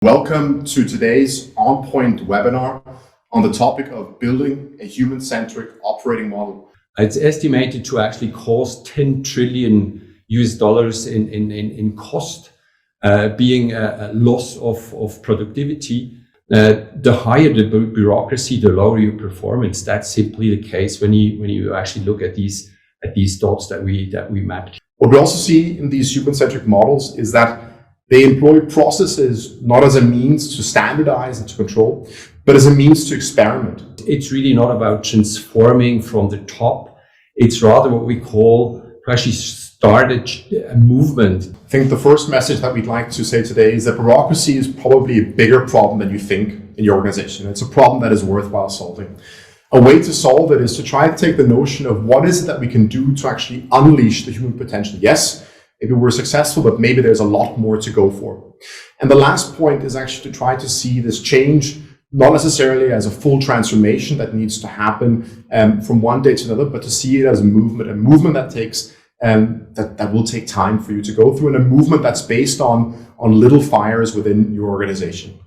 Welcome to today's On Point webinar on the topic of building a human-centric operating model. It's estimated to actually cost 10 trillion US dollars in cost, being a loss of productivity. The higher the bureaucracy, the lower your performance. That's simply the case when you actually look at these dots that we mapped. What we also see in these human-centric models is that they employ processes not as a means to standardize and to control, but as a means to experiment. It's really not about transforming from the top. It's rather what we call to actually start a movement. I think the first message that we'd like to say today is that bureaucracy is probably a bigger problem than you think in your organization. It's a problem that is worthwhile solving. A way to solve it is to try to take the notion of what is it that we can do to actually unleash the human potential. Yes, maybe we're successful, but maybe there's a lot more to go for. And the last point is actually to try to see this change not necessarily as a full transformation that needs to happen from one day to another, but to see it as a movement that takes that will take time for you to go through, and a movement that's based on little fires within your organization.